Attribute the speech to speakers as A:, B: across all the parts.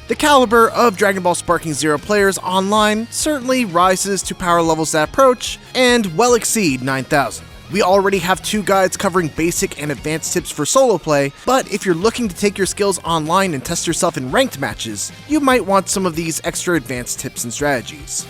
A: The caliber of Dragon Ball Sparking Zero players online certainly rises to power levels that approach and well exceed 9,000. We already have 2 guides covering basic and advanced tips for solo play, but if you're looking to take your skills online and test yourself in ranked matches, you might want some of these extra advanced tips and strategies.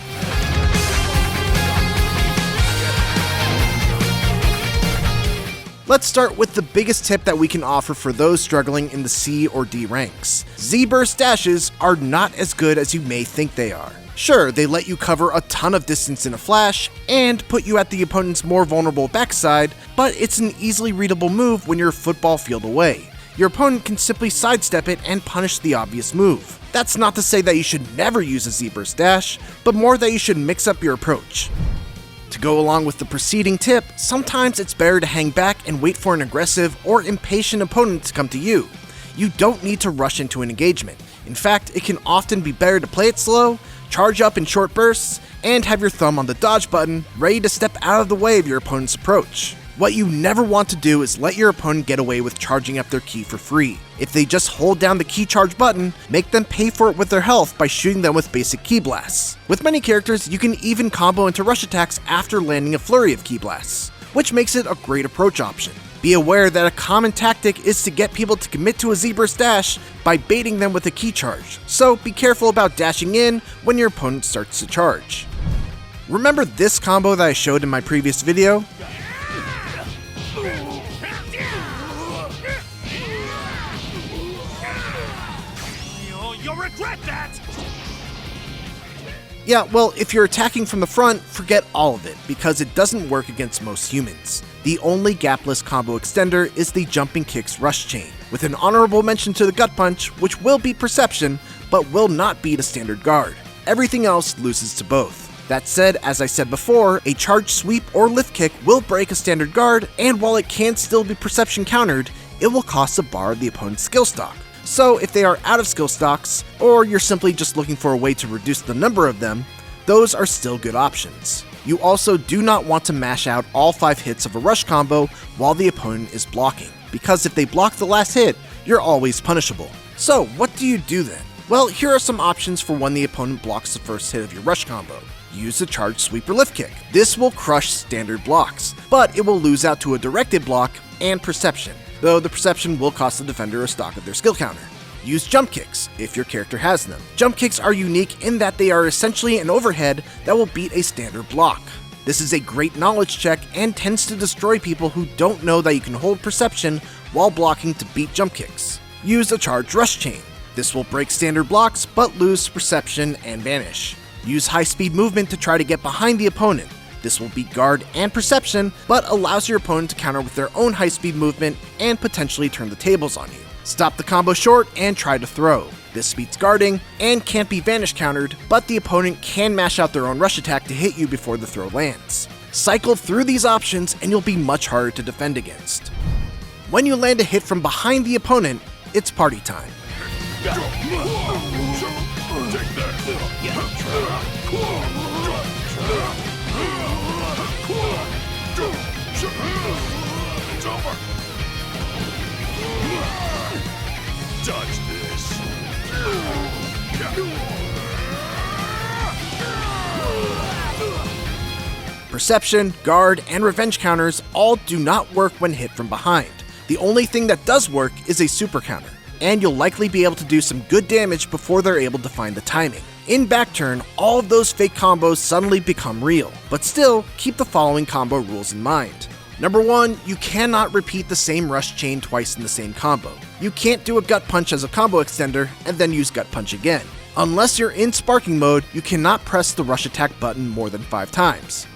A: Let's start with the biggest tip that we can offer for those struggling in the C or D ranks. Z-burst dashes are not as good as you may think they are. Sure, they let you cover a ton of distance in a flash and put you at the opponent's more vulnerable backside, but it's an easily readable move when you're a football field away. Your opponent can simply sidestep it and punish the obvious move. That's not to say that you should never use a Z-burst dash, but more that you should mix up your approach. To go along with the preceding tip, sometimes it's better to hang back and wait for an aggressive or impatient opponent to come to you. You don't need to rush into an engagement. In fact, it can often be better to play it slow, charge up in short bursts, and have your thumb on the dodge button, ready to step out of the way of your opponent's approach. What you never want to do is let your opponent get away with charging up their ki for free. If they just hold down the ki charge button, make them pay for it with their health by shooting them with basic ki blasts. With many characters, you can even combo into rush attacks after landing a flurry of ki blasts, which makes it a great approach option. Be aware that a common tactic is to get people to commit to a Z-burst dash by baiting them with a ki charge, so be careful about dashing in when your opponent starts to charge. Remember this combo that I showed in my previous video?
B: You'll regret that!
A: Yeah, well, if you're attacking from the front, forget all of it, because it doesn't work against most humans. The only gapless combo extender is the Jumping Kicks Rush Chain, with an honorable mention to the Gut Punch, which will beat Perception, but will not beat a standard guard. Everything else loses to both. That said, as I said before, a charge sweep or lift kick will break a standard guard, and while it can still be Perception countered, it will cost a bar of the opponent's skill stock. So if they are out of skill stocks, or you're simply just looking for a way to reduce the number of them, those are still good options. You also do not want to mash out all 5 hits of a rush combo while the opponent is blocking, because if they block the last hit, you're always punishable. So what do you do then? Well, here are some options for when the opponent blocks the first hit of your rush combo. Use the charge sweep or lift kick. This will crush standard blocks, but it will lose out to a directed block and perception, though the perception will cost the defender a stock of their skill counter. Use jump kicks, if your character has them. Jump kicks are unique in that they are essentially an overhead that will beat a standard block. This is a great knowledge check and tends to destroy people who don't know that you can hold perception while blocking to beat jump kicks. Use a charge rush chain. This will break standard blocks but lose perception and vanish. Use high speed movement to try to get behind the opponent. This will beat guard and perception, but allows your opponent to counter with their own high speed movement and potentially turn the tables on you. Stop the combo short and try to throw. This beats guarding and can't be vanish countered, but the opponent can mash out their own rush attack to hit you before the throw lands. Cycle through these options and you'll be much harder to defend against. When you land a hit from behind the opponent, it's party time.
B: Dodge this.
A: Perception, guard, and revenge counters all do not work when hit from behind. The only thing that does work is a super counter, and you'll likely be able to do some good damage before they're able to find the timing. In back turn, all of those fake combos suddenly become real, but still, keep the following combo rules in mind. Number 1, you cannot repeat the same rush chain twice in the same combo. You can't do a gut punch as a combo extender and then use gut punch again. Unless you're in sparking mode, you cannot press the rush attack button more than 5 times.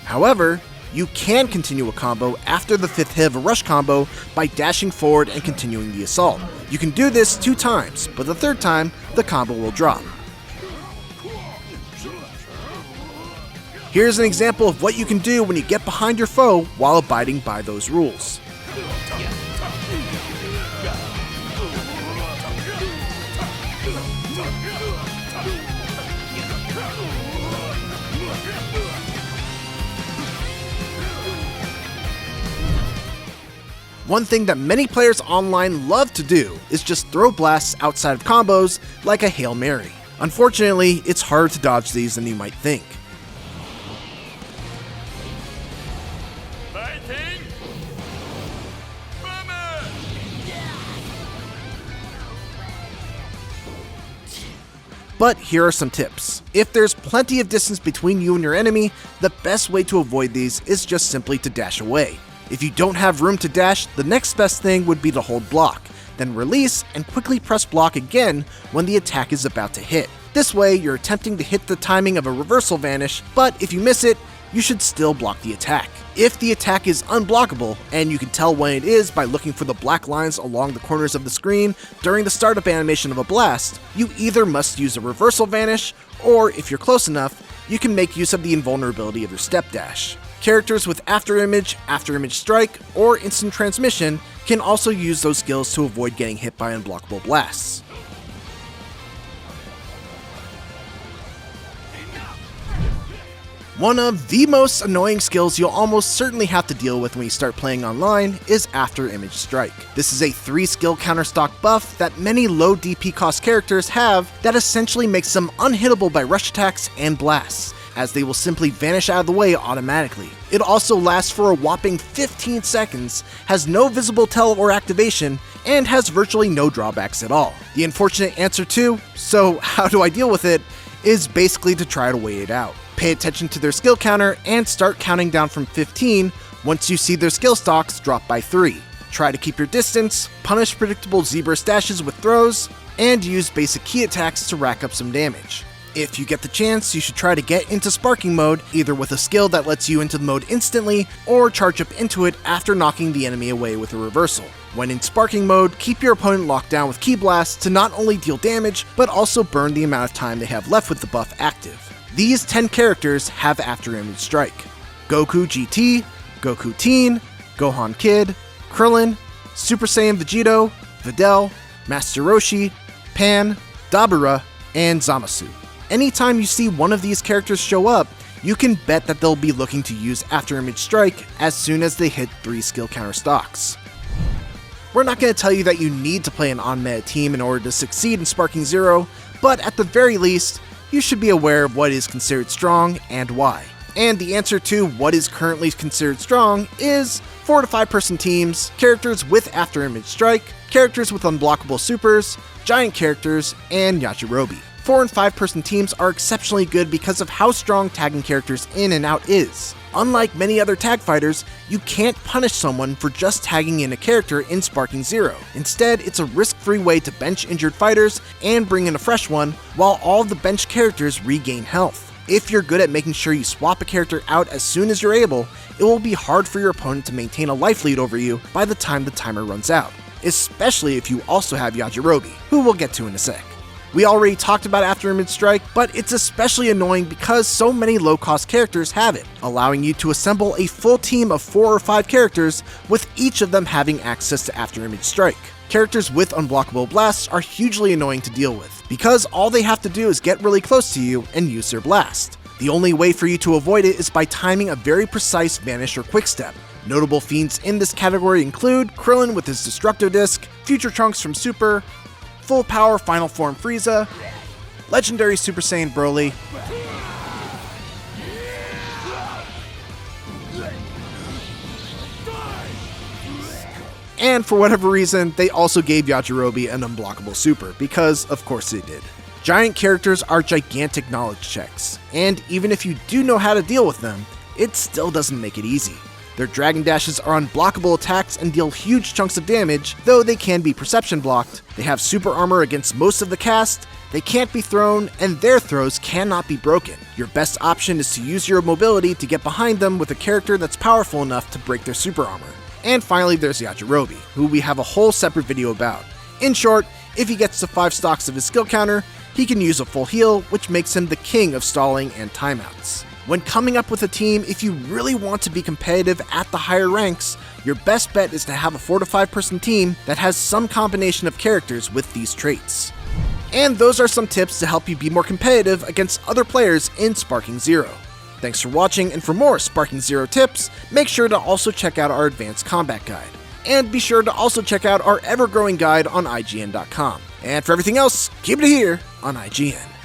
A: However, you can continue a combo after the 5th hit of a rush combo by dashing forward and continuing the assault. You can do this 2 times, but the 3rd time, the combo will drop. Here's an example of what you can do when you get behind your foe while abiding by those rules. One thing that many players online love to do is just throw blasts outside of combos like a Hail Mary. Unfortunately, it's harder to dodge these than you might think.
B: Fighting! Bomber!
A: But here are some tips. If there's plenty of distance between you and your enemy, the best way to avoid these is just simply to dash away. If you don't have room to dash, the next best thing would be to hold block, then release and quickly press block again when the attack is about to hit. This way, you're attempting to hit the timing of a reversal vanish, but if you miss it, you should still block the attack. If the attack is unblockable, and you can tell when it is by looking for the black lines along the corners of the screen during the startup animation of a blast, you either must use a reversal vanish, or if you're close enough, you can make use of the invulnerability of your step dash. Characters with Afterimage, Afterimage Strike, or Instant Transmission can also use those skills to avoid getting hit by unblockable blasts. One of the most annoying skills you'll almost certainly have to deal with when you start playing online is Afterimage Strike. This is a 3-skill counterstock buff that many low DP cost characters have that essentially makes them unhittable by rush attacks and blasts, as they will simply vanish out of the way automatically. It also lasts for a whopping 15 seconds, has no visible tell or activation, and has virtually no drawbacks at all. The unfortunate answer to, so how do I deal with it, is basically to try to wait it out. Pay attention to their skill counter and start counting down from 15 once you see their skill stocks drop by 3. Try to keep your distance, punish predictable zebra stashes with throws, and use basic key attacks to rack up some damage. If you get the chance, you should try to get into sparking mode, either with a skill that lets you into the mode instantly, or charge up into it after knocking the enemy away with a reversal. When in sparking mode, keep your opponent locked down with key blasts to not only deal damage, but also burn the amount of time they have left with the buff active. These 10 characters have Afterimage Strike: Goku GT, Goku Teen, Gohan Kid, Krillin, Super Saiyan Vegito, Videl, Master Roshi, Pan, Dabura, and Zamasu. Anytime you see one of these characters show up, you can bet that they'll be looking to use Afterimage Strike as soon as they hit 3 skill counter stocks. We're not going to tell you that you need to play an on-meta team in order to succeed in Sparking Zero, but at the very least, you should be aware of what is considered strong and why. And the answer to what is currently considered strong is 4 to 5 person teams, characters with Afterimage Strike, characters with unblockable supers, giant characters, and Yajirobe. 4 and 5 person teams are exceptionally good because of how strong tagging characters in and out is. Unlike many other tag fighters, you can't punish someone for just tagging in a character in Sparking Zero. Instead, it's a risk-free way to bench injured fighters and bring in a fresh one, while all the bench characters regain health. If you're good at making sure you swap a character out as soon as you're able, it will be hard for your opponent to maintain a life lead over you by the time the timer runs out, especially if you also have Yajirobe, who we'll get to in a sec. We already talked about Afterimage Strike, but it's especially annoying because so many low-cost characters have it, allowing you to assemble a full team of 4 or 5 characters, with each of them having access to Afterimage Strike. Characters with unblockable blasts are hugely annoying to deal with, because all they have to do is get really close to you and use their blast. The only way for you to avoid it is by timing a very precise vanish or quickstep. Notable fiends in this category include Krillin with his Destructo Disc, Future Trunks from Super, Full Power Final Form Frieza, Legendary Super Saiyan Broly, and for whatever reason, they also gave Yajirobe an unblockable super, because of course they did. Giant characters are gigantic knowledge checks, and even if you do know how to deal with them, it still doesn't make it easy. Their Dragon Dashes are unblockable attacks and deal huge chunks of damage, though they can be perception blocked. They have super armor against most of the cast, they can't be thrown, and their throws cannot be broken. Your best option is to use your mobility to get behind them with a character that's powerful enough to break their super armor. And finally, there's Yajirobe, who we have a whole separate video about. In short, if he gets to 5 stocks of his skill counter, he can use a full heal, which makes him the king of stalling and timeouts. When coming up with a team, if you really want to be competitive at the higher ranks, your best bet is to have a 4 to 5 person team that has some combination of characters with these traits. And those are some tips to help you be more competitive against other players in Sparking Zero. Thanks for watching, and for more Sparking Zero tips, make sure to also check out our advanced combat guide. And be sure to also check out our ever-growing guide on IGN.com. And for everything else, keep it here on IGN.